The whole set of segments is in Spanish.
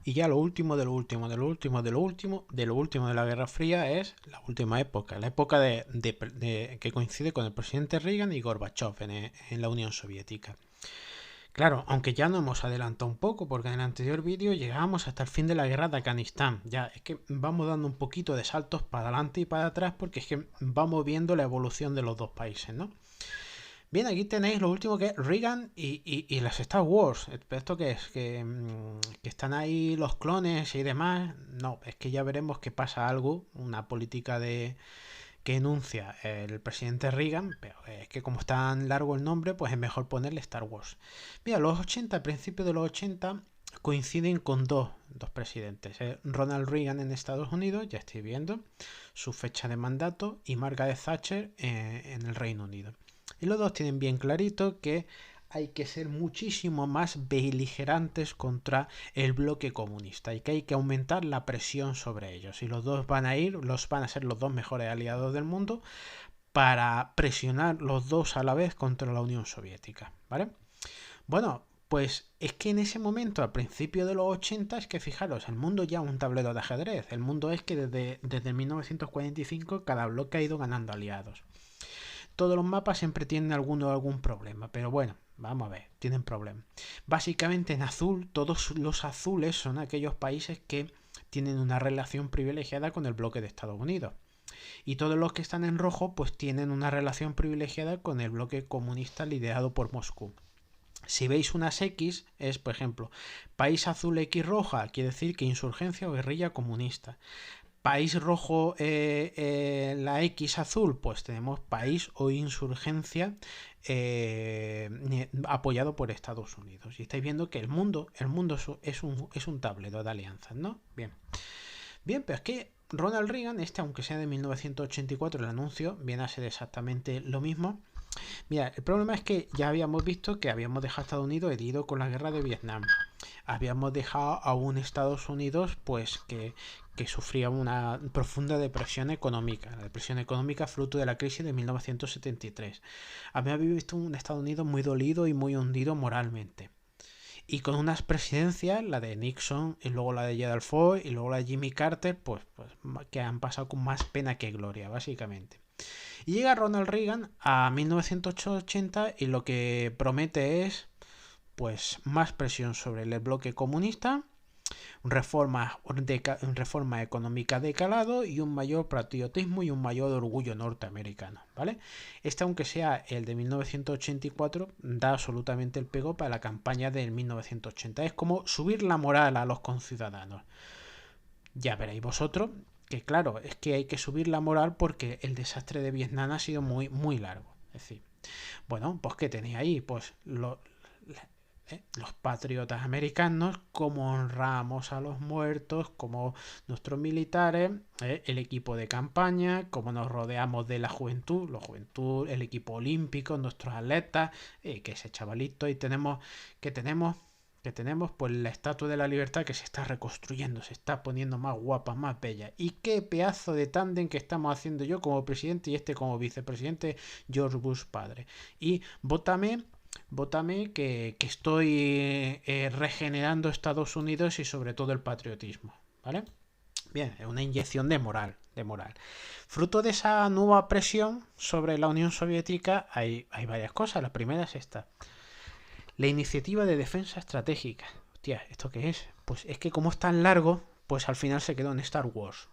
Y ya lo último de lo último, de lo último, de lo último, de lo último de la Guerra Fría es la última época, la época que coincide con el presidente Reagan y Gorbachev en la Unión Soviética. Claro, aunque ya nos hemos adelantado un poco, porque en el anterior vídeo llegábamos hasta el fin de la guerra de Afganistán. Ya, es que vamos dando un poquito de saltos para adelante y para atrás, porque es que vamos viendo la evolución de los dos países, ¿no? Bien, aquí tenéis lo último que es Reagan y las Star Wars. ¿Esto qué es? Que están ahí los clones y demás. No, es que ya veremos que pasa algo, una política que enuncia el presidente Reagan, pero es que como es tan largo el nombre, pues es mejor ponerle Star Wars. Mira, los 80, al principio de los 80, coinciden con dos presidentes. Ronald Reagan en Estados Unidos, ya estoy viendo su fecha de mandato, y Margaret Thatcher en el Reino Unido. Y los dos tienen bien clarito que hay que ser muchísimo más beligerantes contra el bloque comunista y que hay que aumentar la presión sobre ellos. Y los dos van a ser los dos mejores aliados del mundo para presionar los dos a la vez contra la Unión Soviética, ¿vale? Bueno, pues es que en ese momento, al principio de los 80, es que fijaros, el mundo ya es un tablero de ajedrez. El mundo es que desde 1945 cada bloque ha ido ganando aliados. Todos los mapas siempre tienen algún problema, pero bueno, vamos a ver, tienen problemas. Básicamente en azul, todos los azules son aquellos países que tienen una relación privilegiada con el bloque de Estados Unidos. Y todos los que están en rojo, pues tienen una relación privilegiada con el bloque comunista liderado por Moscú. Si veis unas X, es por ejemplo, país azul X roja, quiere decir que insurgencia o guerrilla comunista. País rojo, la X azul, pues tenemos país o insurgencia apoyado por Estados Unidos. Y estáis viendo que el mundo es un tablero de alianzas, ¿no? Bien. Bien, pero es que Ronald Reagan, aunque sea de 1984 el anuncio, viene a ser exactamente lo mismo. Mira, el problema es que ya habíamos visto que habíamos dejado a Estados Unidos herido con la guerra de Vietnam. Habíamos dejado a un Estados Unidos pues que sufría una profunda depresión económica. La depresión económica fruto de la crisis de 1973. Habíamos visto un Estados Unidos muy dolido y muy hundido moralmente. Y con unas presidencias, la de Nixon y luego la de Gerald Ford y luego la de Jimmy Carter, pues que han pasado con más pena que gloria, básicamente. Y llega Ronald Reagan a 1980 y lo que promete es pues más presión sobre el bloque comunista, reforma económica de calado y un mayor patriotismo y un mayor orgullo norteamericano, ¿vale? Aunque sea el de 1984, da absolutamente el pego para la campaña del 1980. Es como subir la moral a los conciudadanos. Ya veréis vosotros que claro, es que hay que subir la moral porque el desastre de Vietnam ha sido muy, muy largo. Es decir, bueno, pues ¿qué tenéis ahí? Pues los patriotas americanos, cómo honramos a los muertos, como nuestros militares, el equipo de campaña, cómo nos rodeamos de la juventud, el equipo olímpico, nuestros atletas, que ese chavalito, y tenemos pues la Estatua de la Libertad que se está reconstruyendo, se está poniendo más guapa, más bella. Y qué pedazo de tándem que estamos haciendo yo como presidente y como vicepresidente, George Bush padre. Y vótame que estoy regenerando Estados Unidos y sobre todo el patriotismo, ¿vale? Bien, es una inyección de moral. Fruto de esa nueva presión sobre la Unión Soviética hay varias cosas. La primera es esta. La iniciativa de defensa estratégica. Hostia, ¿esto qué es? Pues es que como es tan largo, pues al final se quedó en Star Wars.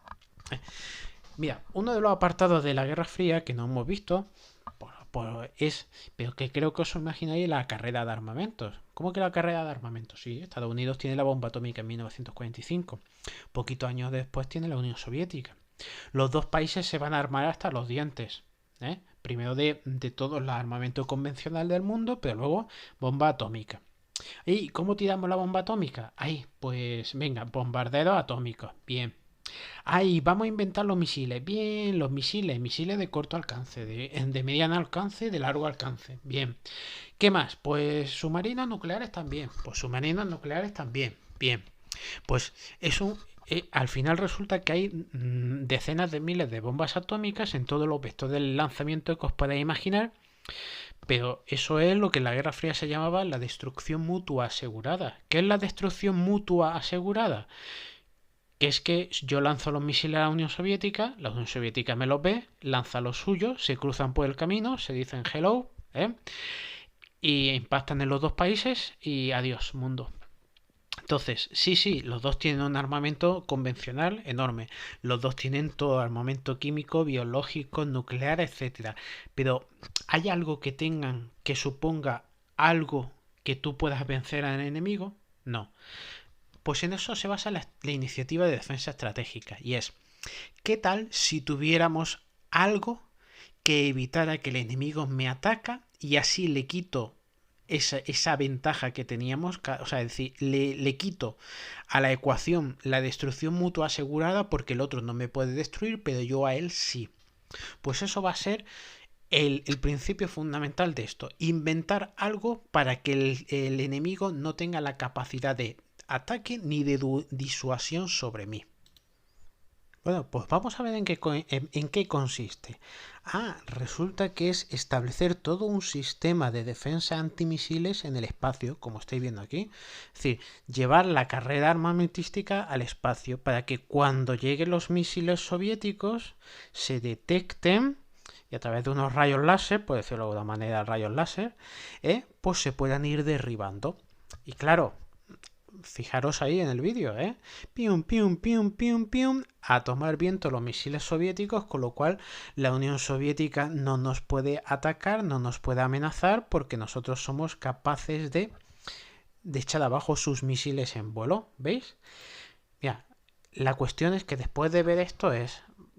Mira, uno de los apartados de la Guerra Fría que no hemos visto pero que creo que os imagináis la carrera de armamentos. ¿Cómo que la carrera de armamentos? Sí, Estados Unidos tiene la bomba atómica en 1945. Poquitos años después tiene la Unión Soviética. Los dos países se van a armar hasta los dientes. Primero de todo el armamento convencional del mundo, pero luego bomba atómica. ¿Y cómo tiramos la bomba atómica? Ahí, pues venga, bombarderos atómicos. Bien. Ahí, vamos a inventar los misiles. Bien, los misiles de corto alcance, de mediano alcance, de largo alcance. Bien. ¿Qué más? Pues submarinos nucleares también. Bien. Pues eso, al final resulta que hay decenas de miles de bombas atómicas en todos los vectores del lanzamiento que os podáis imaginar. Pero eso es lo que en la Guerra Fría se llamaba la destrucción mutua asegurada. ¿Qué es la destrucción mutua asegurada? Que es que yo lanzo los misiles a la Unión Soviética me los ve, lanza los suyos, se cruzan por el camino, se dicen hello, y impactan en los dos países y adiós, mundo. Entonces, sí, los dos tienen un armamento convencional enorme. Los dos tienen todo armamento químico, biológico, nuclear, etcétera. Pero, ¿hay algo que tengan que suponga algo que tú puedas vencer al enemigo? No. Pues en eso se basa la iniciativa de defensa estratégica. Y es, ¿qué tal si tuviéramos algo que evitara que el enemigo me ataca y así le quito esa ventaja que teníamos, o sea, es decir, le quito a la ecuación la destrucción mutua asegurada porque el otro no me puede destruir, pero yo a él sí? Pues eso va a ser el principio fundamental de esto, inventar algo para que el enemigo no tenga la capacidad de ataque ni de disuasión sobre mí. Bueno, pues vamos a ver en qué consiste. Resulta que es establecer todo un sistema de defensa antimisiles en el espacio, como estáis viendo aquí. Es decir, llevar la carrera armamentística al espacio para que cuando lleguen los misiles soviéticos se detecten y a través de unos rayos láser, por decirlo de alguna manera, rayos láser, pues se puedan ir derribando. Y claro, fijaros ahí en el vídeo, pium, pium, pium, pium, pium, a tomar viento los misiles soviéticos, con lo cual la Unión Soviética no nos puede atacar, no nos puede amenazar, porque nosotros somos capaces de echar abajo sus misiles en vuelo, ¿veis? Ya, la cuestión es que después de ver esto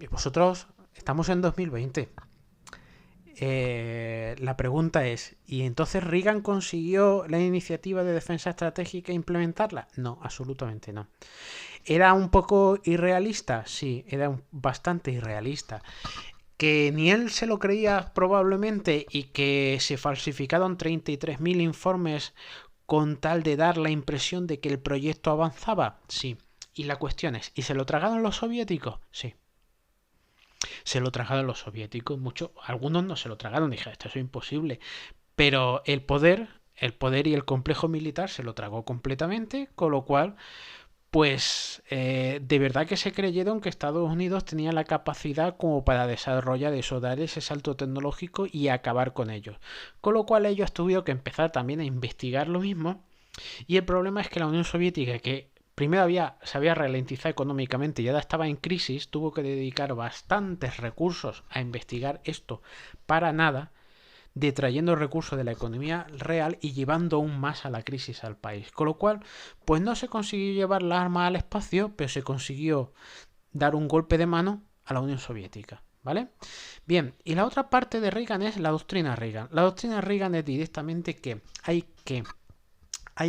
vosotros estamos en 2020. La pregunta es, ¿y entonces Reagan consiguió la iniciativa de defensa estratégica e implementarla? No, absolutamente no. ¿Era un poco irrealista? Sí, era bastante irrealista. ¿Que ni él se lo creía probablemente y que se falsificaron 33.000 informes con tal de dar la impresión de que el proyecto avanzaba? Sí. Y la cuestión es, ¿y se lo tragaron los soviéticos? Sí. Se lo tragaron los soviéticos, algunos no se lo tragaron, dije, esto es imposible, pero el poder y el complejo militar se lo tragó completamente, con lo cual, pues de verdad que se creyeron que Estados Unidos tenía la capacidad como para desarrollar eso, dar ese salto tecnológico y acabar con ellos, con lo cual ellos tuvieron que empezar también a investigar lo mismo, y el problema es que la Unión Soviética, que primero se había ralentizado económicamente y ahora estaba en crisis, tuvo que dedicar bastantes recursos a investigar esto para nada, detrayendo recursos de la economía real y llevando aún más a la crisis al país. Con lo cual, pues no se consiguió llevar la arma al espacio, pero se consiguió dar un golpe de mano a la Unión Soviética. ¿Vale? Bien, y la otra parte de Reagan es la doctrina Reagan. La doctrina Reagan es directamente que hay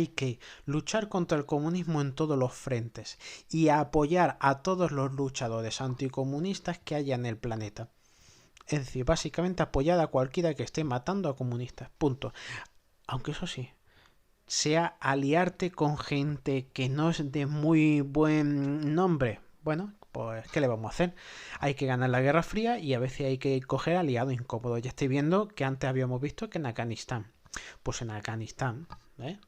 que luchar contra el comunismo en todos los frentes y apoyar a todos los luchadores anticomunistas que haya en el planeta. Es decir, básicamente apoyar a cualquiera que esté matando a comunistas. Punto. Aunque eso sí, sea aliarte con gente que no es de muy buen nombre. Bueno, pues ¿qué le vamos a hacer? Hay que ganar la Guerra Fría y a veces hay que coger aliados incómodos. Ya estoy viendo que antes habíamos visto que en Afganistán. Pues en Afganistán,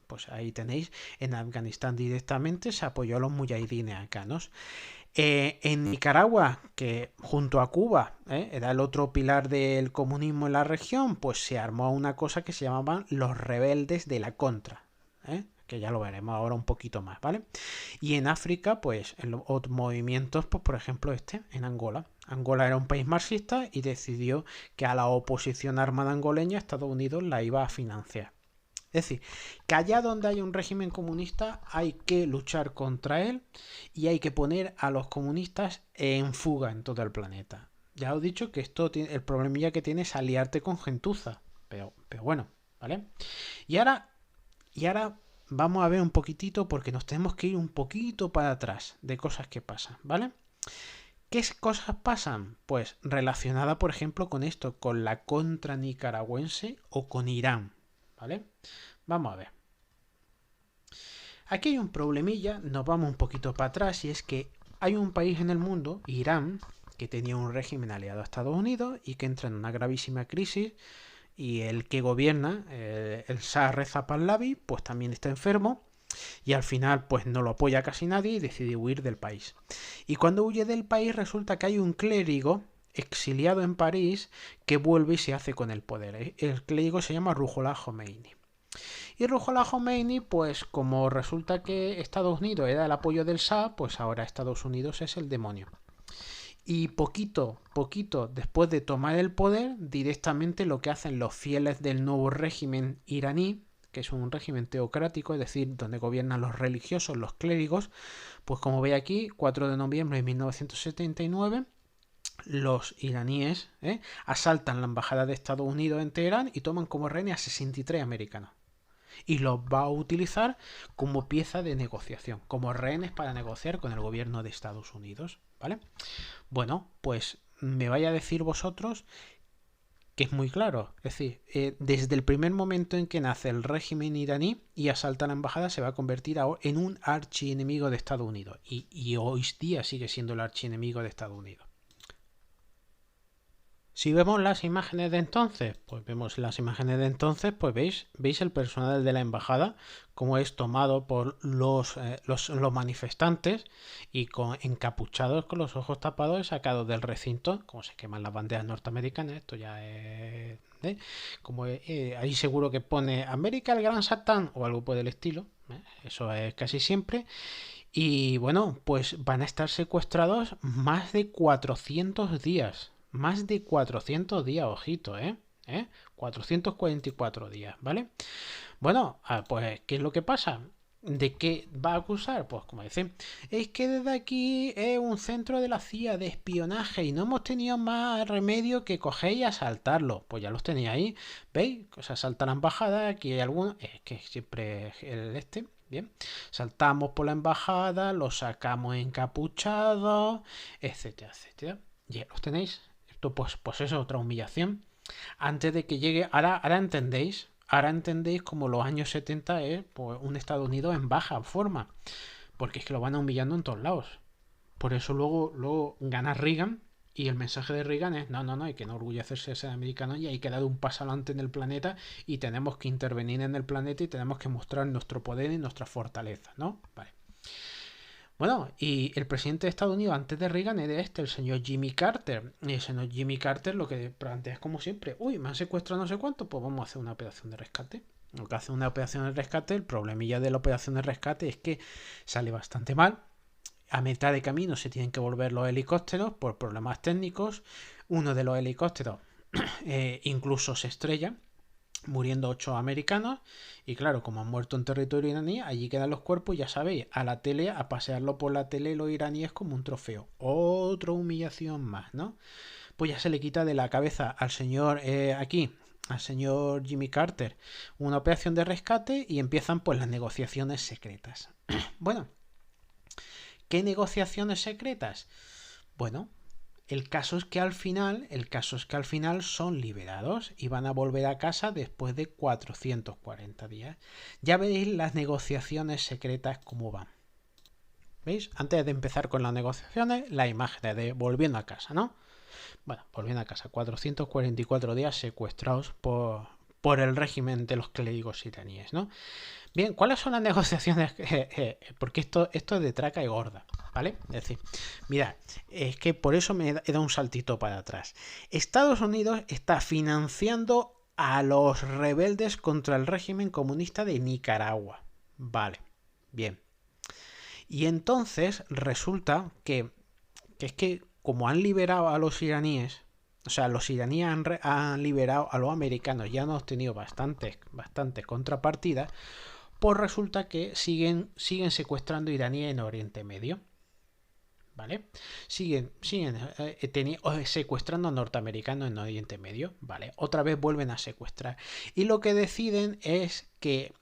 pues ahí tenéis, en Afganistán directamente se apoyó a los mujahidines afganos. En Nicaragua, que junto a Cuba era el otro pilar del comunismo en la región, pues se armó una cosa que se llamaban los rebeldes de la contra, que ya lo veremos ahora un poquito más, ¿vale? Y en África, pues en los movimientos, pues por ejemplo en Angola. Angola era un país marxista y decidió que a la oposición armada angoleña Estados Unidos la iba a financiar. Es decir, que allá donde hay un régimen comunista hay que luchar contra él y hay que poner a los comunistas en fuga en todo el planeta. Ya os he dicho que el problemilla que tiene es aliarte con gentuza, pero bueno, ¿vale? Y ahora vamos a ver un poquitito porque nos tenemos que ir un poquito para atrás de cosas que pasan, ¿vale? ¿Qué cosas pasan? Pues relacionada, por ejemplo, con esto, con la contra nicaragüense o con Irán, ¿vale? Vamos a ver. Aquí hay un problemilla, nos vamos un poquito para atrás, y es que hay un país en el mundo, Irán, que tenía un régimen aliado a Estados Unidos y que entra en una gravísima crisis y el que gobierna, el Shah Reza Pahlavi, pues también está enfermo y al final pues no lo apoya casi nadie y decide huir del país. Y cuando huye del país resulta que hay un clérigo exiliado en París que vuelve y se hace con el poder. El clérigo se llama Ruhollah Khomeini. Y Ruhollah Khomeini, pues como resulta que Estados Unidos era el apoyo del Shah, pues ahora Estados Unidos es el demonio. Y poquito después de tomar el poder, directamente lo que hacen los fieles del nuevo régimen iraní, que es un régimen teocrático, es decir, donde gobiernan los religiosos, los clérigos, pues como ve aquí, 4 de noviembre de 1979, los iraníes asaltan la embajada de Estados Unidos en Teherán y toman como rehenes a 63 americanos. Y los va a utilizar como pieza de negociación, como rehenes para negociar con el gobierno de Estados Unidos, ¿vale? Bueno, pues me vaya a decir vosotros que es muy claro. Es decir, desde el primer momento en que nace el régimen iraní y asalta la embajada, se va a convertir en un archienemigo de Estados Unidos. Y hoy día sigue siendo el archienemigo de Estados Unidos. Si vemos las imágenes de entonces, pues veis el personal de la embajada, como es tomado por los manifestantes y encapuchados con los ojos tapados, sacados del recinto, como se queman las banderas norteamericanas. Esto ya es... ahí seguro que pone América el Gran Satán o algo por el estilo. Eso es casi siempre. Y bueno, pues van a estar secuestrados más de 400 días. Más de 400 días, ojito, 444 días, ¿vale? Bueno, pues, ¿qué es lo que pasa? ¿De qué va a acusar? Pues como dicen, es que desde aquí es un centro de la CIA de espionaje y no hemos tenido más remedio que coger y asaltarlo. Pues ya los tenéis ahí, ¿veis? Se asalta la embajada, aquí hay algunos, es que siempre bien. Saltamos por la embajada, los sacamos encapuchados, etcétera, etcétera. Ya los tenéis. Esto pues es otra humillación. Antes de que llegue, ahora entendéis como los años 70 es pues, un Estados Unidos en baja forma. Porque es que lo van humillando en todos lados. Por eso luego gana Reagan. Y el mensaje de Reagan es, no, hay que no orgullecerse de ser americano y hay que dar un paso adelante en el planeta y tenemos que intervenir en el planeta y tenemos que mostrar nuestro poder y nuestra fortaleza, ¿no? Vale. Bueno, y el presidente de Estados Unidos antes de Reagan era el señor Jimmy Carter. Y el señor Jimmy Carter lo que plantea es como siempre, me han secuestrado no sé cuánto, pues vamos a hacer una operación de rescate. Lo que hace una operación de rescate, el problemilla de la operación de rescate es que sale bastante mal. A mitad de camino se tienen que volver los helicópteros por problemas técnicos. Uno de los helicópteros incluso se estrella, muriendo 8 americanos. Y claro, como han muerto en territorio iraní, allí quedan los cuerpos, ya sabéis, a la tele, a pasearlo por la tele los iraníes como un trofeo. Otra humillación más, ¿no? Pues ya se le quita de la cabeza al señor al señor Jimmy Carter, una operación de rescate y empiezan pues las negociaciones secretas. Bueno, ¿qué negociaciones secretas? Bueno, el caso es que al final son liberados y van a volver a casa después de 440 días. Ya veréis las negociaciones secretas cómo van. ¿Veis? Antes de empezar con las negociaciones, la imagen de volviendo a casa, ¿no? Bueno, volviendo a casa, 444 días secuestrados por el régimen de los clérigos iraníes, ¿no? Bien, ¿cuáles son las negociaciones? Porque esto es de traca y gorda, ¿vale? Es decir, mirad, es que por eso me he dado un saltito para atrás. Estados Unidos está financiando a los rebeldes contra el régimen comunista de Nicaragua. Vale, bien. Y entonces resulta que es que como han liberado a los iraníes, o sea, los iraníes han liberado a los americanos y han obtenido bastantes contrapartidas, pues resulta que siguen secuestrando iraníes en Oriente Medio. ¿Vale? Siguen secuestrando a norteamericanos en Oriente Medio. ¿Vale? Otra vez vuelven a secuestrar. Y lo que deciden es que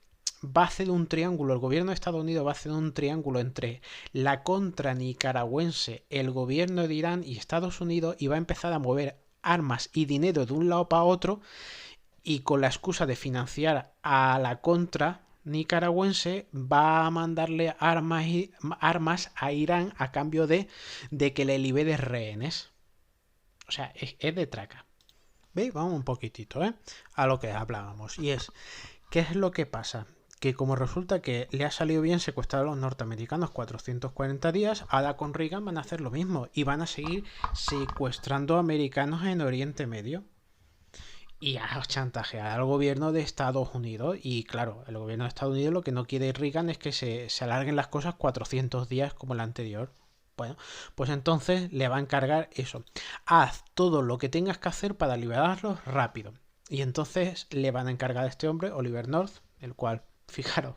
va a hacer un triángulo, el gobierno de Estados Unidos va a hacer un triángulo entre la contra nicaragüense, el gobierno de Irán y Estados Unidos y va a empezar a mover armas y dinero de un lado para otro y con la excusa de financiar a la contra nicaragüense va a mandarle armas a Irán a cambio de que le libere rehenes. O sea, es de traca. ¿Veis? Vamos un poquitito, a lo que hablábamos. Y es, ¿qué es lo que pasa? Que como resulta que le ha salido bien secuestrar a los norteamericanos 440 días, ahora con Reagan van a hacer lo mismo y van a seguir secuestrando americanos en Oriente Medio y a chantajear al gobierno de Estados Unidos. Y claro, el gobierno de Estados Unidos lo que no quiere Reagan es que se alarguen las cosas 400 días como la anterior. Bueno, pues entonces le va a encargar eso. Haz todo lo que tengas que hacer para liberarlos rápido. Y entonces le van a encargar a este hombre, Oliver North, el cual, fijaros,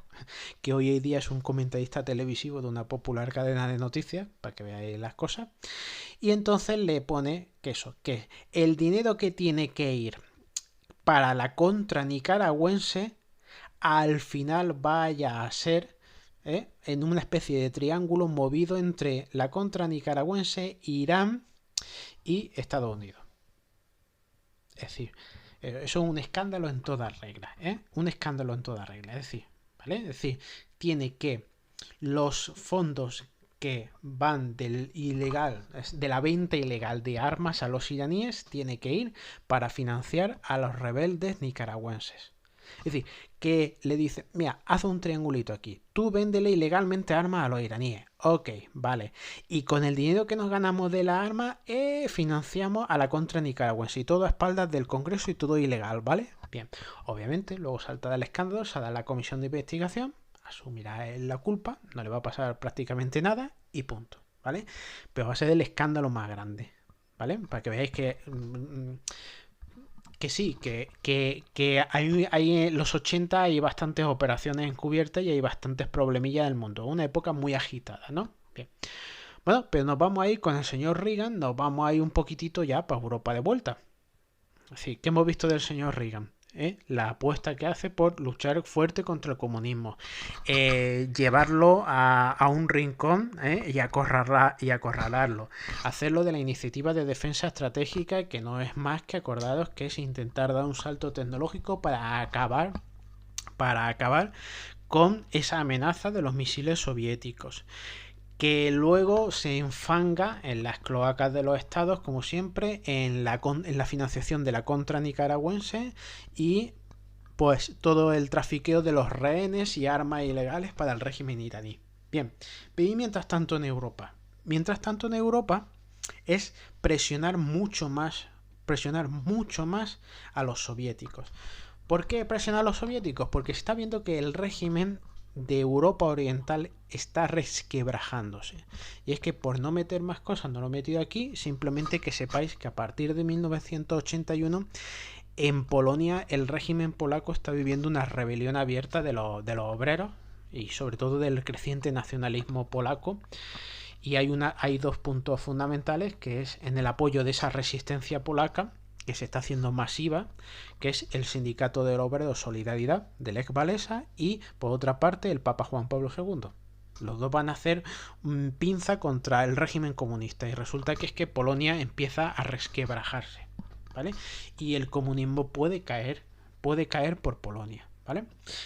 que hoy en día es un comentarista televisivo de una popular cadena de noticias, para que veáis las cosas. Y entonces le pone que eso, que el dinero que tiene que ir para la contra nicaragüense al final vaya a ser en una especie de triángulo movido entre la contra nicaragüense, Irán y Estados Unidos. Es decir, eso es un escándalo en todas reglas, un escándalo en todas reglas. Es decir, ¿vale? Es decir, tiene que los fondos que van del ilegal, de la venta ilegal de armas a los iraníes, tiene que ir para financiar a los rebeldes nicaragüenses. Es decir, que le dice, mira, haz un triangulito aquí. Tú véndele ilegalmente armas a los iraníes. Ok, vale. Y con el dinero que nos ganamos de la arma, financiamos a la contra nicaragüense. Y todo a espaldas del Congreso y todo ilegal, ¿vale? Bien. Obviamente, luego salta del escándalo, se da la comisión de investigación, asumirá él la culpa, no le va a pasar prácticamente nada y punto, ¿vale? Pero va a ser el escándalo más grande, ¿vale? Para que veáis que sí, que hay en los 80 hay bastantes operaciones encubiertas y hay bastantes problemillas del mundo. Una época muy agitada, ¿no? Bien. Bueno, pero nos vamos a ir con el señor Reagan, nos vamos a ir un poquitito ya para Europa de vuelta. Así, ¿qué hemos visto del señor Reagan? La apuesta que hace por luchar fuerte contra el comunismo, llevarlo a un rincón y acorralarlo, hacerlo de la iniciativa de defensa estratégica, que no es más que, acordaros, que es intentar dar un salto tecnológico para acabar con esa amenaza de los misiles soviéticos, que luego se enfanga en las cloacas de los estados, como siempre, en la financiación de la contra nicaragüense y pues todo el trafiqueo de los rehenes y armas ilegales para el régimen iraní. Bien, y mientras tanto en Europa. Mientras tanto en Europa es presionar mucho más a los soviéticos. ¿Por qué presionar a los soviéticos? Porque se está viendo que el régimen de Europa Oriental está resquebrajándose. Y es que por no meter más cosas, no lo he metido aquí, simplemente que sepáis que a partir de 1981 en Polonia el régimen polaco está viviendo una rebelión abierta de los obreros y sobre todo del creciente nacionalismo polaco. Y hay dos puntos fundamentales, que es en el apoyo de esa resistencia polaca, que se está haciendo masiva, que es el Sindicato del Obrero Solidaridad de Lech Walesa, y por otra parte el Papa Juan Pablo II. Los dos van a hacer pinza contra el régimen comunista y resulta que es que Polonia empieza a resquebrajarse, ¿vale? Y el comunismo puede caer por Polonia, ¿vale?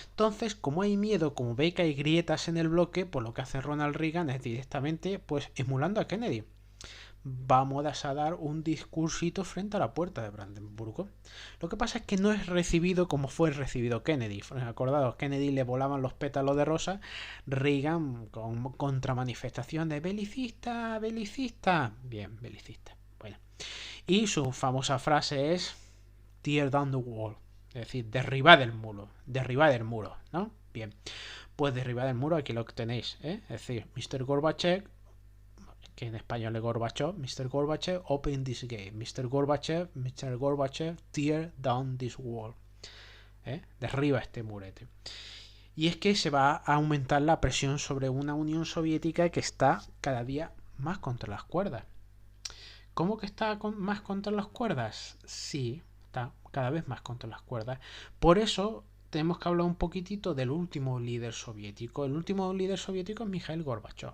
Entonces, como hay miedo, como ve que hay grietas en el bloque, pues lo que hace Ronald Reagan es directamente, pues emulando a Kennedy, vamos a dar un discursito frente a la puerta de Brandenburgo. Lo que pasa es que no es recibido como fue recibido Kennedy. Acordados, Kennedy le volaban los pétalos de rosa, Reagan con contramanifestaciones, belicista, bien, belicista. Bueno. Y su famosa frase es tear down the wall, es decir, derribar el muro, ¿no? Bien, pues derribar el muro, aquí lo que tenéis, es decir, Mr. Gorbachev, que en español es Gorbachev, Mr. Gorbachev, open this gate, Mr. Gorbachev, tear down this wall, derriba este murete. Y es que se va a aumentar la presión sobre una Unión Soviética que está cada día más contra las cuerdas. ¿Cómo que está más contra las cuerdas? Sí, está cada vez más contra las cuerdas. Por eso tenemos que hablar un poquitito del último líder soviético. El último líder soviético es Mikhail Gorbachev.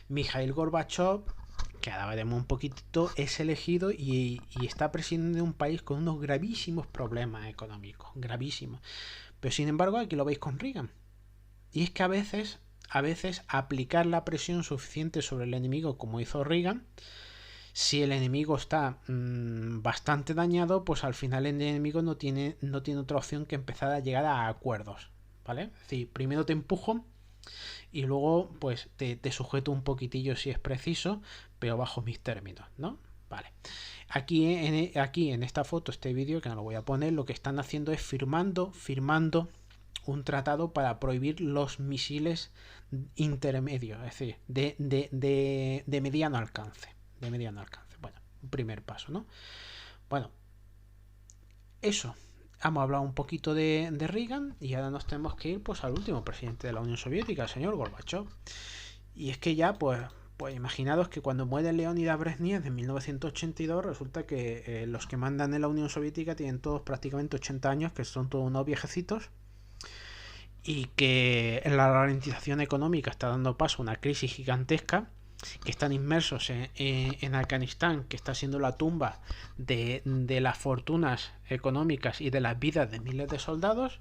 Mikhail Gorbachev, que ahora veremos un poquitito, es elegido y está presidiendo un país con unos gravísimos problemas económicos, gravísimos. Pero sin embargo aquí lo veis con Reagan. Y es que a veces aplicar la presión suficiente sobre el enemigo, como hizo Reagan, Si el enemigo está bastante dañado, pues al final el enemigo no tiene otra opción que empezar a llegar a acuerdos, ¿vale? Es decir, primero te empujo y luego pues te sujeto un poquitillo si es preciso, pero bajo mis términos, ¿no? Vale. Aquí en esta foto, este vídeo, que no lo voy a poner, lo que están haciendo es firmando un tratado para prohibir los misiles intermedios, es decir, de mediano alcance. De mediano alcance. Bueno, un primer paso, ¿no? Bueno, eso. Hemos hablado un poquito de Reagan y ahora nos tenemos que ir pues al último presidente de la Unión Soviética, el señor Gorbachev. Y es que ya, pues imaginaros que cuando muere Leónidas Brezhnev en 1982, resulta que los que mandan en la Unión Soviética tienen todos prácticamente 80 años, que son todos unos viejecitos, y que la ralentización económica está dando paso a una crisis gigantesca, que están inmersos en Afganistán, que está siendo la tumba de las fortunas económicas y de las vidas de miles de soldados.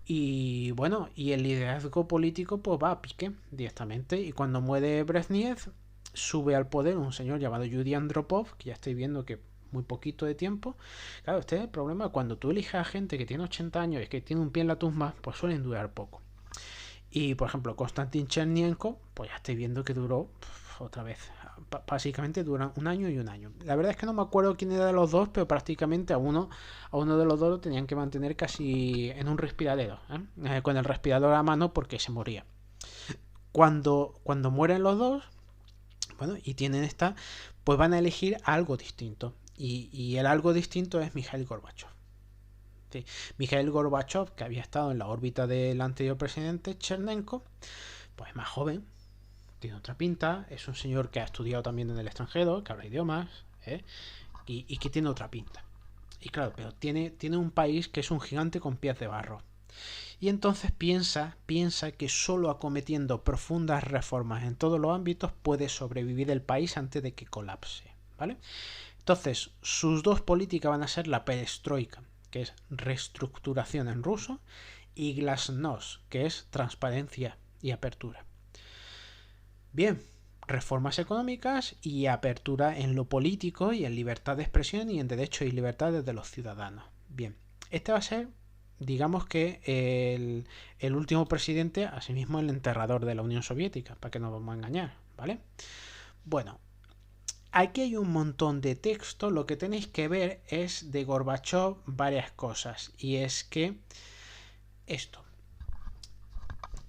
Y bueno, y el liderazgo político pues va a pique directamente. Y cuando muere Brezhnev, sube al poder un señor llamado Yuri Andropov, que ya estoy viendo que muy poquito de tiempo. Claro, este es el problema. Cuando tú eliges a gente que tiene 80 años y que tiene un pie en la tumba, pues suelen durar poco. Y por ejemplo, Konstantin Chernenko, pues ya estoy viendo que duró otra vez. Básicamente duran un año y un año. La verdad es que no me acuerdo quién era de los dos, pero prácticamente a uno de los dos lo tenían que mantener casi en un respiradero, con el respirador a mano porque se moría. Cuando mueren los dos, bueno, y tienen esta, pues van a elegir algo distinto. Y el algo distinto es Mikhail Gorbachev. Sí. Mikhail Gorbachev, que había estado en la órbita del anterior presidente Chernenko, pues más joven, tiene otra pinta, es un señor que ha estudiado también en el extranjero, que habla idiomas, y que tiene otra pinta. Y claro, pero tiene un país que es un gigante con pies de barro. Y entonces piensa que solo acometiendo profundas reformas en todos los ámbitos puede sobrevivir el país antes de que colapse, ¿vale? Entonces, sus dos políticas van a ser la perestroika, que es reestructuración en ruso, y glasnost, que es transparencia y apertura. Bien, reformas económicas y apertura en lo político y en libertad de expresión y en derechos y libertades de los ciudadanos. Bien, este va a ser, digamos que el último presidente, asimismo el enterrador de la Unión Soviética, para que no vamos a engañar, ¿vale? Bueno, aquí hay un montón de texto, lo que tenéis que ver es de Gorbachev varias cosas, y es que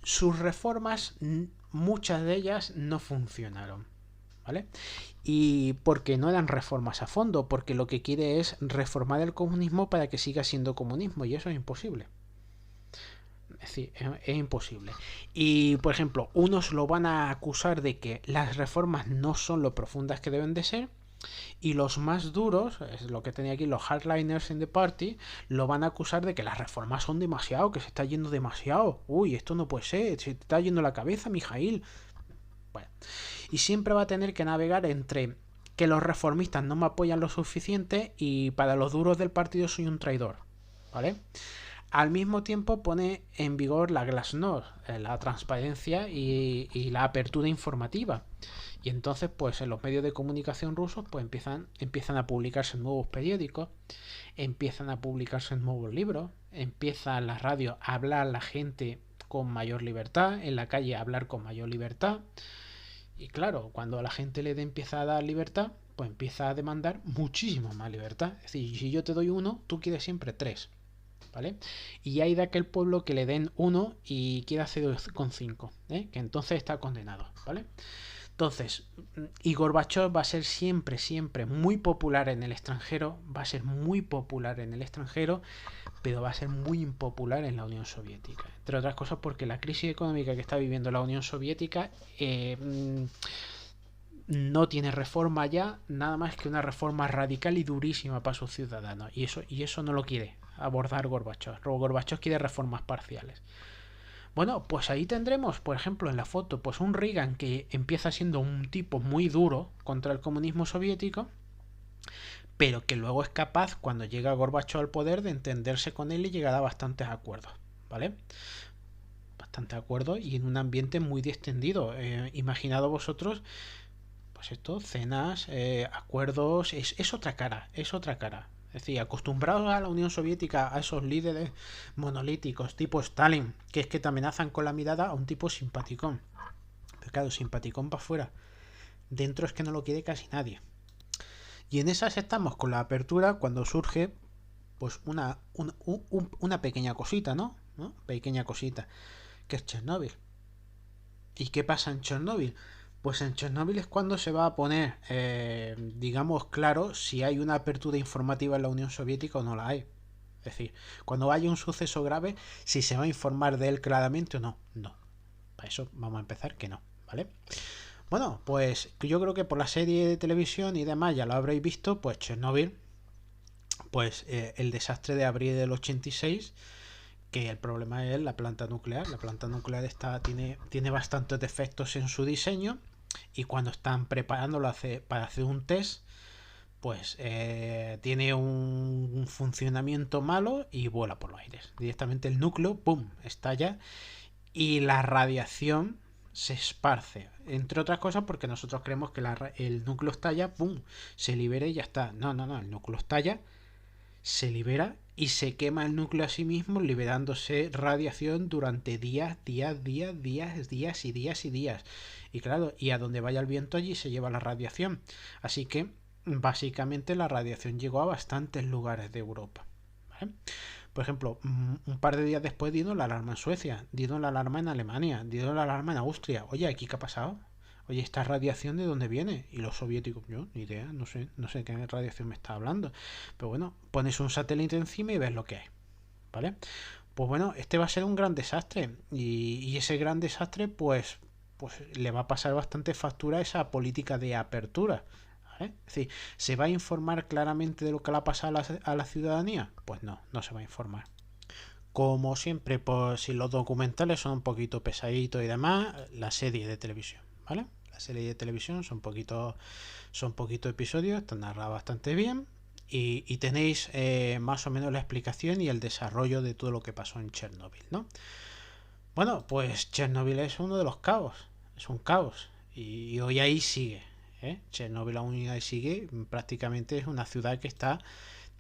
sus reformas, muchas de ellas no funcionaron, ¿vale? Y porque no eran reformas a fondo, porque lo que quiere es reformar el comunismo para que siga siendo comunismo, y eso es imposible. Es decir, es imposible. Y, por ejemplo, unos lo van a acusar de que las reformas no son lo profundas que deben de ser, y los más duros, es lo que tenía aquí, los hardliners in the party, lo van a acusar de que las reformas son demasiado, que se está yendo demasiado. Uy, esto no puede ser, se te está yendo la cabeza, Mijail. Bueno, y siempre va a tener que navegar entre que los reformistas no me apoyan lo suficiente y para los duros del partido soy un traidor, ¿vale? Al mismo tiempo pone en vigor la glasnost, la transparencia y la apertura informativa. Y entonces, pues en los medios de comunicación rusos, pues empiezan a publicarse nuevos periódicos, empiezan a publicarse nuevos libros, empieza en la radio a hablar la gente con mayor libertad, en la calle a hablar con mayor libertad. Y claro, cuando a la gente empieza a dar libertad, pues empieza a demandar muchísimo más libertad. Es decir, si yo te doy uno, tú quieres siempre tres, ¿vale? Y hay de aquel pueblo que le den uno y quiere hacer con cinco, que entonces está condenado, ¿vale? Entonces, y Gorbachev va a ser siempre, siempre muy popular en el extranjero, va a ser muy popular en el extranjero, pero va a ser muy impopular en la Unión Soviética. Entre otras cosas porque la crisis económica que está viviendo la Unión Soviética no tiene reforma ya, nada más que una reforma radical y durísima para sus ciudadanos. Y eso no lo quiere abordar Gorbachev. Gorbachev quiere reformas parciales. Bueno, pues ahí tendremos, por ejemplo, en la foto, pues un Reagan que empieza siendo un tipo muy duro contra el comunismo soviético, pero que luego es capaz, cuando llega Gorbachev al poder, de entenderse con él y llegar a bastantes acuerdos, ¿vale? Bastantes acuerdos y en un ambiente muy distendido. Imaginad vosotros, pues esto, cenas, acuerdos, es otra cara, es otra cara. Es decir, acostumbrados a la Unión Soviética, a esos líderes monolíticos tipo Stalin, que es que te amenazan con la mirada, a un tipo simpaticón. Pero claro, simpaticón para afuera. Dentro es que no lo quiere casi nadie. Y en esas estamos con la apertura cuando surge pues una pequeña cosita, ¿no? Pequeña cosita, que es Chernóbil. ¿Y qué pasa en Chernóbil? Pues en Chernóbil es cuando se va a poner, digamos, claro si hay una apertura informativa en la Unión Soviética o no la hay. Es decir, cuando haya un suceso grave, si se va a informar de él claramente o no. No. Para eso vamos a empezar que no, ¿vale? Bueno, pues yo creo que por la serie de televisión y demás ya lo habréis visto, pues Chernóbil, pues el desastre de abril del 86, que el problema es la planta nuclear. La planta nuclear tiene bastantes defectos en su diseño y cuando están preparándolo para hacer un test, pues tiene un funcionamiento malo y vuela por los aires. Directamente el núcleo, ¡pum!, estalla y la radiación se esparce. Entre otras cosas porque nosotros creemos que el núcleo estalla, ¡pum!, se libera y ya está. No, el núcleo estalla, se libera y se quema el núcleo a sí mismo, liberándose radiación durante días y días. Y claro, y a donde vaya el viento allí se lleva la radiación. Así que básicamente la radiación llegó a bastantes lugares de Europa, ¿vale? Por ejemplo, un par de días después dieron la alarma en Suecia, dieron la alarma en Alemania, dieron la alarma en Austria. Oye, ¿aquí qué ha pasado? Oye, ¿esta radiación de dónde viene? Y los soviéticos, yo, ni idea, no sé de qué radiación me está hablando. Pero bueno, pones un satélite encima y ves lo que hay, ¿vale? Pues bueno, este va a ser un gran desastre. Y ese gran desastre, pues le va a pasar bastante factura a esa política de apertura, ¿vale? Es decir, ¿se va a informar claramente de lo que le ha pasado a la ciudadanía? Pues no se va a informar. Como siempre, pues si los documentales son un poquito pesaditos y demás, la serie de televisión, ¿vale? La serie de televisión son poquito episodios, está narrada bastante bien y tenéis más o menos la explicación y el desarrollo de todo lo que pasó en Chernóbil, ¿no? Bueno, pues Chernóbil es uno de los caos, es un caos y hoy ahí sigue, ¿eh? Chernóbil aún ahí sigue, prácticamente es una ciudad que está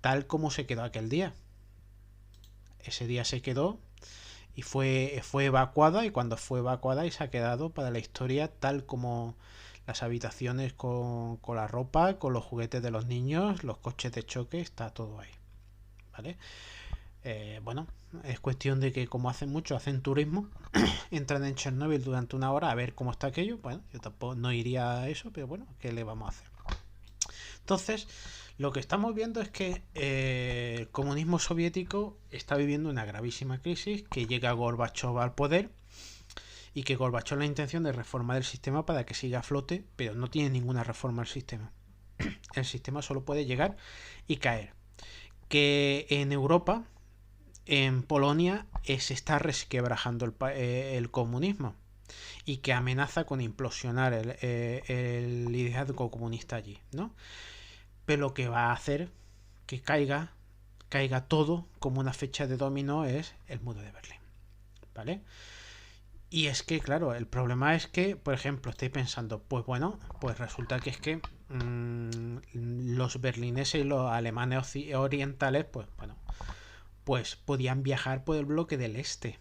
tal como se quedó aquel día. Ese día se quedó y fue evacuada, y cuando fue evacuada y se ha quedado para la historia tal como las habitaciones con la ropa, con los juguetes de los niños, los coches de choque, está todo ahí, ¿vale? Bueno, es cuestión de que como hacen mucho, hacen turismo, entran en Chernóbil durante una hora a ver cómo está aquello. Bueno, yo tampoco no iría a eso, pero bueno, ¿qué le vamos a hacer? Entonces, lo que estamos viendo es que el comunismo soviético está viviendo una gravísima crisis, que llega Gorbachev al poder y que Gorbachev la intención de reformar el sistema para que siga a flote, pero no tiene ninguna reforma al sistema. El sistema solo puede llegar y caer. Que en Europa, en Polonia, se está resquebrajando el comunismo y que amenaza con implosionar el liderazgo comunista allí, ¿no? Pero lo que va a hacer que caiga todo como una fecha de dominó es el muro de Berlín, ¿vale? Y es que, claro, el problema es que, por ejemplo, estoy pensando, pues bueno, pues resulta que es que los berlineses y los alemanes orientales, pues bueno, pues podían viajar por el bloque del este.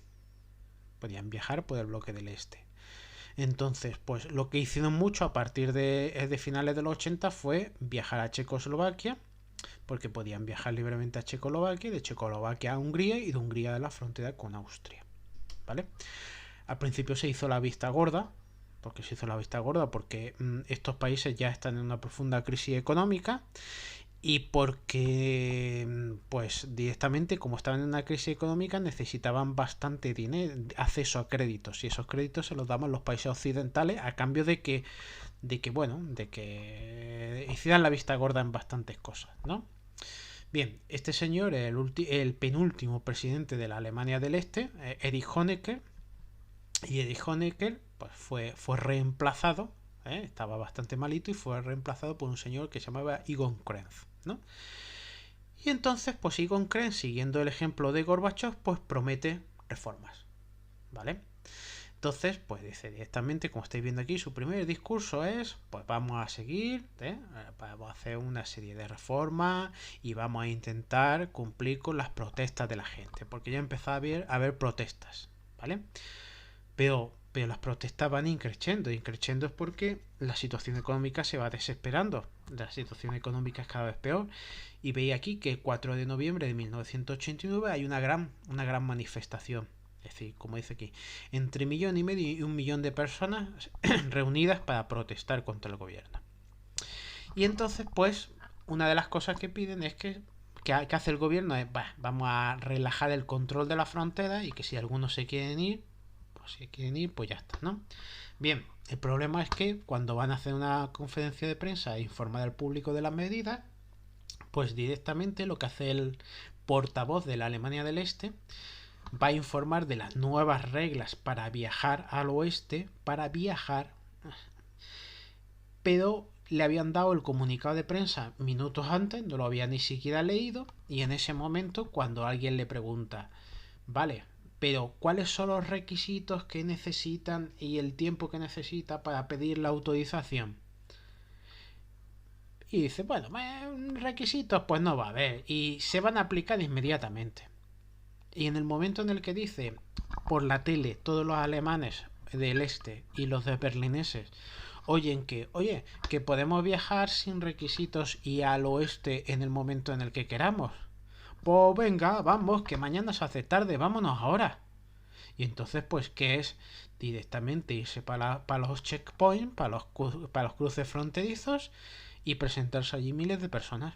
Entonces, pues lo que hicieron mucho a partir de finales de los 80 fue viajar a Checoslovaquia, porque podían viajar libremente a Checoslovaquia, de Checoslovaquia a Hungría y de Hungría a la frontera con Austria, ¿vale? Al principio se hizo la vista gorda, porque estos países ya están en una profunda crisis económica y porque pues directamente, como estaban en una crisis económica, necesitaban bastante dinero, acceso a créditos, y esos créditos se los daban los países occidentales a cambio de que hicieran la vista gorda en bastantes cosas, ¿no? Bien, este señor, el penúltimo presidente de la Alemania del Este, Erich Honecker, y Erich Honecker pues fue reemplazado, estaba bastante malito y fue reemplazado por un señor que se llamaba Egon Krenz, ¿no? Y entonces, pues Egon Krenz, siguiendo el ejemplo de Gorbachev, pues promete reformas, ¿vale? Entonces, pues dice directamente, como estáis viendo aquí, su primer discurso es, pues vamos a seguir, vamos a hacer una serie de reformas y vamos a intentar cumplir con las protestas de la gente, porque ya empezó a haber protestas, ¿vale? Pero las protestas van increciendo, y increciendo es porque la situación económica se va desesperando, la situación económica es cada vez peor, y veis aquí que el 4 de noviembre de 1989 hay una gran manifestación. Es decir, como dice aquí, entre 1,5 millones y 1 millón de personas reunidas para protestar contra el gobierno. Y entonces, pues, una de las cosas que piden es que hace el gobierno es, vamos a relajar el control de la frontera y que si algunos se quieren ir, pues ya está, ¿no? Bien, el problema es que cuando van a hacer una conferencia de prensa e informar al público de las medidas, pues directamente lo que hace el portavoz de la Alemania del Este va a informar de las nuevas reglas para viajar al oeste, pero le habían dado el comunicado de prensa minutos antes, no lo había ni siquiera leído, y en ese momento cuando alguien le pregunta, vale, pero ¿cuáles son los requisitos que necesitan y el tiempo que necesita para pedir la autorización? Y dice, bueno, requisitos pues no va a haber y se van a aplicar inmediatamente. Y en el momento en el que dice por la tele todos los alemanes del este y los de berlineses oye, que podemos viajar sin requisitos y al oeste en el momento en el que queramos. Pues venga, vamos, que mañana se hace tarde, vámonos ahora. Y entonces, pues, ¿qué es? Directamente irse para los checkpoints, para los cruces fronterizos y presentarse allí miles de personas.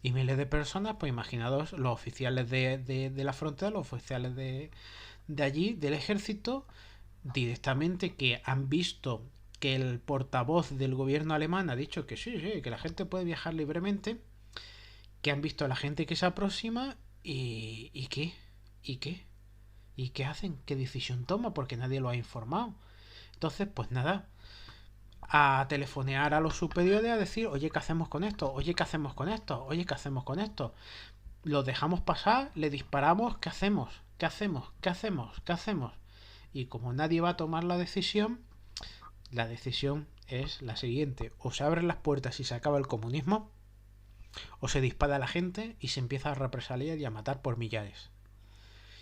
Y miles de personas, pues imaginados los oficiales de la frontera, los oficiales de allí, del ejército, directamente que han visto que el portavoz del gobierno alemán ha dicho que sí, que la gente puede viajar libremente, que han visto a la gente que se aproxima y ¿qué? ¿Y qué? ¿Y qué hacen? ¿Qué decisión toma? Porque nadie lo ha informado. Entonces, pues nada, a telefonear a los superiores a decir, oye, ¿qué hacemos con esto? Oye, ¿qué hacemos con esto? Oye, ¿qué hacemos con esto? ¿Lo dejamos pasar? ¿Le disparamos? ¿Qué hacemos? ¿Qué hacemos? ¿Qué hacemos? ¿Qué hacemos? Y como nadie va a tomar la decisión es la siguiente: o se abren las puertas y se acaba el comunismo, o se dispara a la gente y se empieza a represaliar y a matar por millares.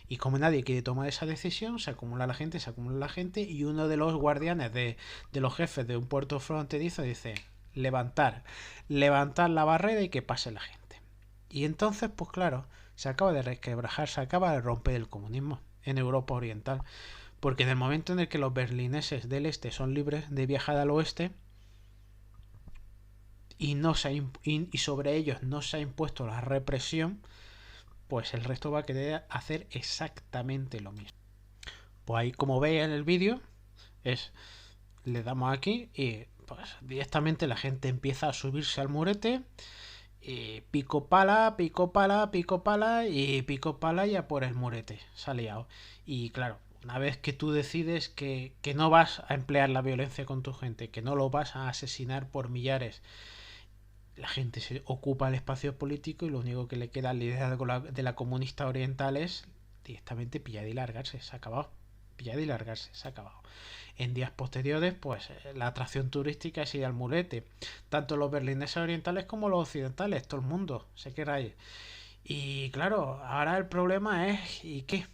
Y como nadie quiere tomar esa decisión, se acumula la gente y uno de los guardianes de los jefes de un puerto fronterizo dice, levantar la barrera y que pase la gente. Y entonces, pues claro, se acaba de resquebrajar, se acaba de romper el comunismo en Europa Oriental. Porque en el momento en el que los berlineses del este son libres de viajar al oeste y sobre ellos no se ha impuesto la represión, pues el resto va a querer hacer exactamente lo mismo. Pues ahí, como veis en el vídeo, le damos aquí y pues directamente la gente empieza a subirse al murete y pico pala y pico pala y a por el murete, se ha liado. Y claro, una vez que tú decides que no vas a emplear la violencia con tu gente, que no lo vas a asesinar por millares, la gente se ocupa el espacio político y lo único que le queda al liderazgo de la comunista oriental es directamente pillar y largarse, se ha acabado. En días posteriores, pues la atracción turística es ir al murete. Tanto los berlineses orientales como los occidentales, todo el mundo se quiere ir. Y claro, ahora el problema es ¿y qué?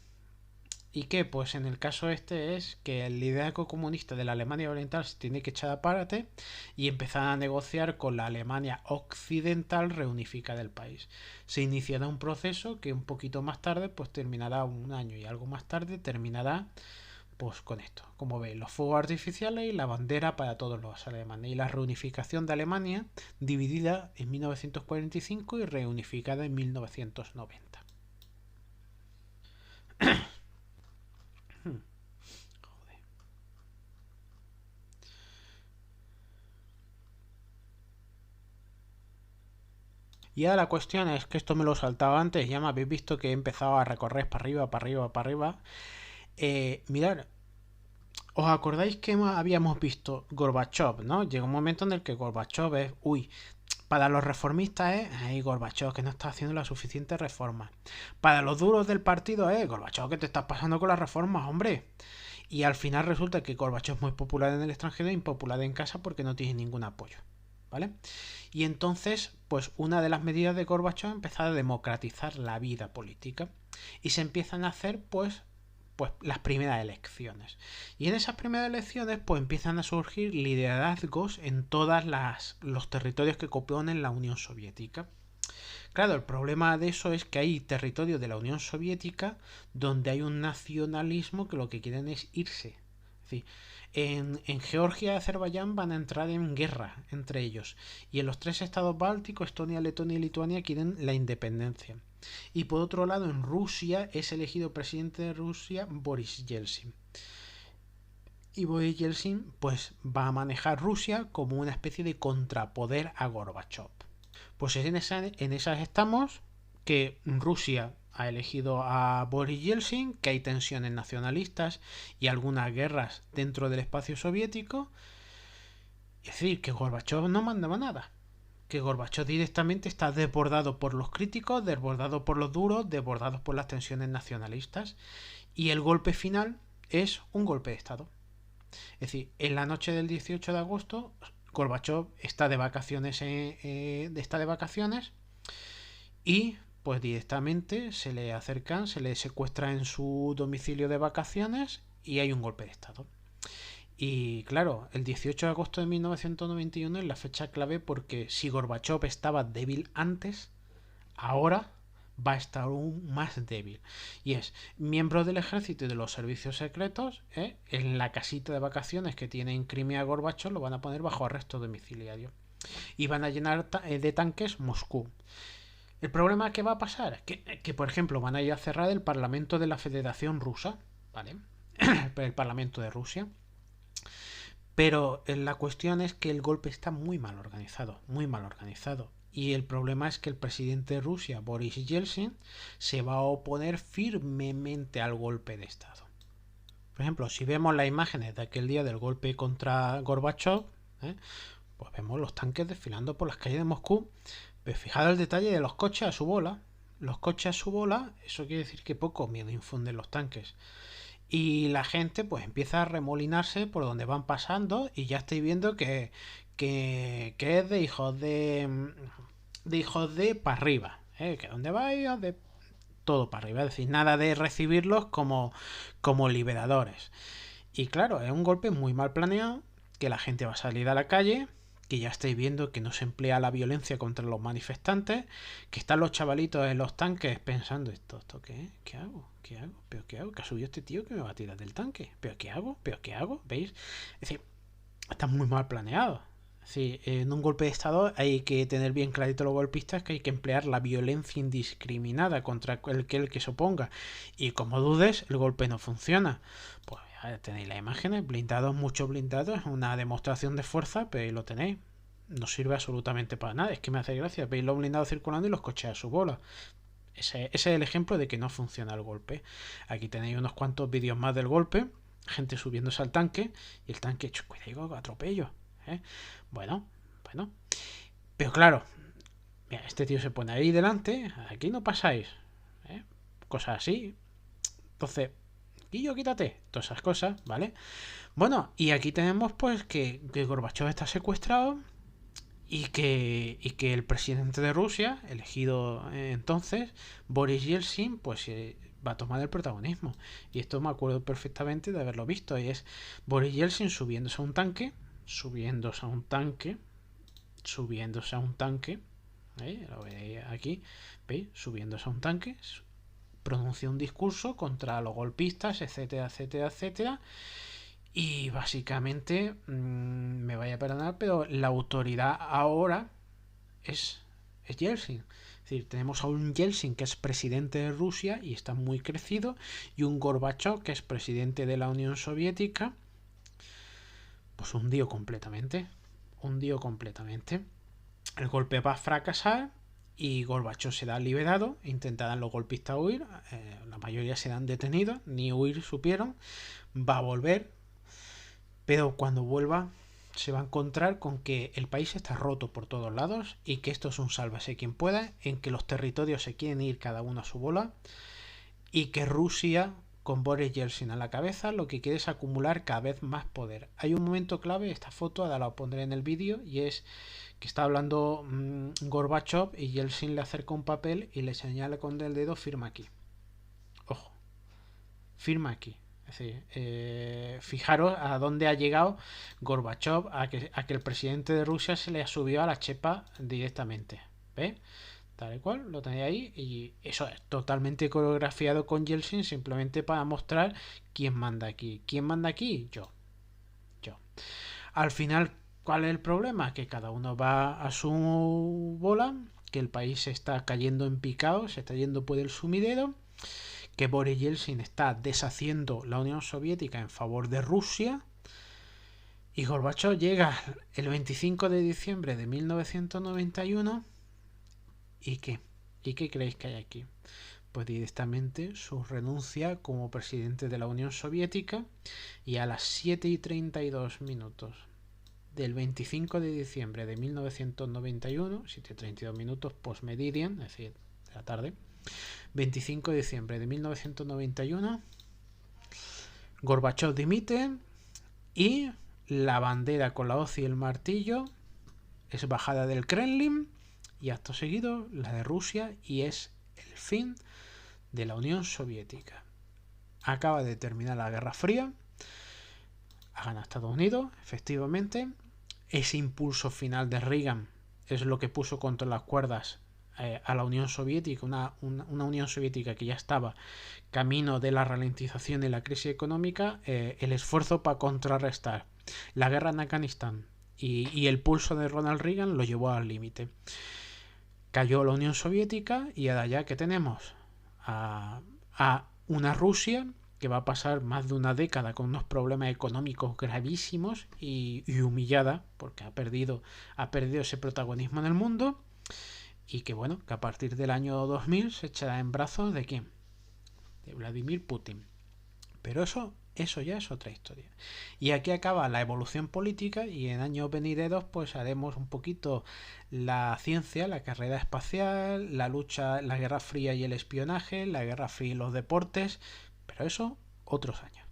¿Y qué? Pues en el caso este es que el liderazgo comunista de la Alemania Oriental se tiene que echar aparte y empezar a negociar con la Alemania Occidental reunificada del país. Se iniciará un proceso que un poquito más tarde, pues terminará un año y algo más tarde, terminará pues con esto. Como veis, los fuegos artificiales y la bandera para todos los alemanes. Y la reunificación de Alemania, dividida en 1945 y reunificada en 1990. Y ahora la cuestión es que esto me lo he saltado antes, ya me habéis visto que he empezado a recorrer para arriba. Mirad, ¿os acordáis que habíamos visto Gorbachev, no? Llega un momento en el que Gorbachev es, para los reformistas es, Gorbachev que no está haciendo la suficiente reforma. Para los duros del partido es, Gorbachev que te estás pasando con las reformas, hombre. Y al final resulta que Gorbachov es muy popular en el extranjero e impopular en casa porque no tiene ningún apoyo, ¿vale? Y entonces, pues una de las medidas de Gorbachov es empezar a democratizar la vida política y se empiezan a hacer, pues las primeras elecciones. Y en esas primeras elecciones, pues empiezan a surgir liderazgos en todos los territorios que componen la Unión Soviética. Claro, el problema de eso es que hay territorios de la Unión Soviética donde hay un nacionalismo que lo que quieren es irse. Es decir, en Georgia y Azerbaiyán van a entrar en guerra entre ellos. Y en los tres estados bálticos, Estonia, Letonia y Lituania, quieren la independencia. Y por otro lado, en Rusia es elegido presidente de Rusia Boris Yeltsin. Y Boris Yeltsin pues va a manejar Rusia como una especie de contrapoder a Gorbachev. Pues en esas estamos, que Rusia ha elegido a Boris Yeltsin, que hay tensiones nacionalistas y algunas guerras dentro del espacio soviético. Es decir, que Gorbachev no mandaba nada. Que Gorbachev directamente está desbordado por los críticos, desbordado por los duros, desbordado por las tensiones nacionalistas. Y el golpe final es un golpe de Estado. Es decir, en la noche del 18 de agosto, Gorbachev está de vacaciones, y pues directamente se le acercan, se le secuestra en su domicilio de vacaciones y hay un golpe de Estado. Y claro, el 18 de agosto de 1991 es la fecha clave porque si Gorbachev estaba débil antes, ahora va a estar aún más débil. Y es miembros del ejército y de los servicios secretos, en la casita de vacaciones que tiene en Crimea Gorbachev, lo van a poner bajo arresto domiciliario. Y van a llenar de tanques Moscú. El problema que va a pasar, que por ejemplo van a ir a cerrar el Parlamento de la Federación Rusa, ¿vale? El Parlamento de Rusia. Pero la cuestión es que el golpe está muy mal organizado, muy mal organizado. Y el problema es que el presidente de Rusia, Boris Yeltsin, se va a oponer firmemente al golpe de Estado. Por ejemplo, si vemos las imágenes de aquel día del golpe contra Gorbachev, pues vemos los tanques desfilando por las calles de Moscú. Pero fijaros el detalle de los coches a su bola. Los coches a su bola, eso quiere decir que poco miedo infunden los tanques. Y la gente pues empieza a remolinarse por donde van pasando y ya estoy viendo que es de hijos de para arriba, que donde va hijos de todo para arriba, es decir, nada de recibirlos como liberadores. Y claro, es un golpe muy mal planeado, que la gente va a salir a la calle, que ya estáis viendo que no se emplea la violencia contra los manifestantes, que están los chavalitos en los tanques pensando, ¿esto qué es? ¿Qué hago? ¿Qué hago? ¿Pero qué hago? ¿Qué ha subido este tío que me va a tirar del tanque? ¿Pero qué hago? ¿Pero qué hago? ¿Veis? Es decir, está muy mal planeado. Es decir, en un golpe de Estado hay que tener bien clarito los golpistas que hay que emplear la violencia indiscriminada contra el que se oponga. Y como dudes, el golpe no funciona. Pues ya tenéis las imágenes, blindados, muchos blindados, es una demostración de fuerza, pero ahí lo tenéis. No sirve absolutamente para nada, es que me hace gracia. Veis los blindados circulando y los coches a su bola. Ese es el ejemplo de que no funciona el golpe. Aquí tenéis unos cuantos vídeos más del golpe, gente subiéndose al tanque y el tanque, cuidado, atropello. Bueno. Pero claro, mira, este tío se pone ahí delante, aquí no pasáis. Cosas así. Entonces, Guillo, quítate. Todas esas cosas, ¿vale? Bueno, y aquí tenemos pues que Gorbachev está secuestrado y que el presidente de Rusia, elegido entonces, Boris Yeltsin, pues va a tomar el protagonismo. Y esto me acuerdo perfectamente de haberlo visto. Y es Boris Yeltsin subiéndose a un tanque. Lo veis aquí. ¿Veis? Subiéndose a un tanque. Pronuncia un discurso contra los golpistas, etcétera, etcétera, etcétera. Y básicamente, me vaya a perdonar, pero la autoridad ahora es Yeltsin. Es decir, tenemos a un Yeltsin que es presidente de Rusia y está muy crecido, y un Gorbachev que es presidente de la Unión Soviética, pues hundido completamente. El golpe va a fracasar y Gorbachev será liberado, intentarán los golpistas huir, la mayoría serán detenidos, ni huir supieron, va a volver, pero cuando vuelva se va a encontrar con que el país está roto por todos lados y que esto es un sálvese quien pueda, en que los territorios se quieren ir cada uno a su bola y que Rusia con Boris Yeltsin a la cabeza, lo que quiere es acumular cada vez más poder. Hay un momento clave, esta foto ahora la pondré en el vídeo, y es que está hablando Gorbachev y Yeltsin le acerca un papel y le señala con el dedo: firma aquí. Ojo, firma aquí. Es decir, fijaros a dónde ha llegado Gorbachev, a que el presidente de Rusia se le ha subido a la chepa directamente. ¿Ves? Tal y cual, lo tenéis ahí, y eso es totalmente coreografiado con Yeltsin, simplemente para mostrar quién manda aquí. ¿Quién manda aquí? Yo. Al final, ¿cuál es el problema? Que cada uno va a su bola, que el país se está cayendo en picado, se está yendo por el sumidero, que Boris Yeltsin está deshaciendo la Unión Soviética en favor de Rusia, y Gorbachev llega el 25 de diciembre de 1991. ¿Y qué? ¿Y qué creéis que hay aquí? Pues directamente su renuncia como presidente de la Unión Soviética, y a las 7:32 del 25 de diciembre de 1991, 7:32 post-meridian, es decir, de la tarde, 25 de diciembre de 1991, Gorbachev dimite y la bandera con la hoz y el martillo es bajada del Kremlin, y acto seguido la de Rusia, y es el fin de la Unión Soviética. Acaba de terminar la Guerra Fría, ha ganado Estados Unidos, efectivamente. Ese impulso final de Reagan es lo que puso contra las cuerdas a la Unión Soviética, una Unión Soviética que ya estaba camino de la ralentización y la crisis económica. El esfuerzo para contrarrestar la guerra en Afganistán y el pulso de Ronald Reagan lo llevó al límite. Cayó la Unión Soviética, y ahora ya que tenemos a una Rusia que va a pasar más de una década con unos problemas económicos gravísimos y humillada, porque ha perdido ese protagonismo en el mundo, y que bueno, que a partir del año 2000 se echará en brazos ¿de quién? De Vladimir Putin. Pero eso ya es otra historia. Y aquí acaba la evolución política, y en años venideros pues haremos un poquito la ciencia, la carrera espacial, la lucha, la Guerra Fría y el espionaje, la Guerra Fría y los deportes, pero eso otros años.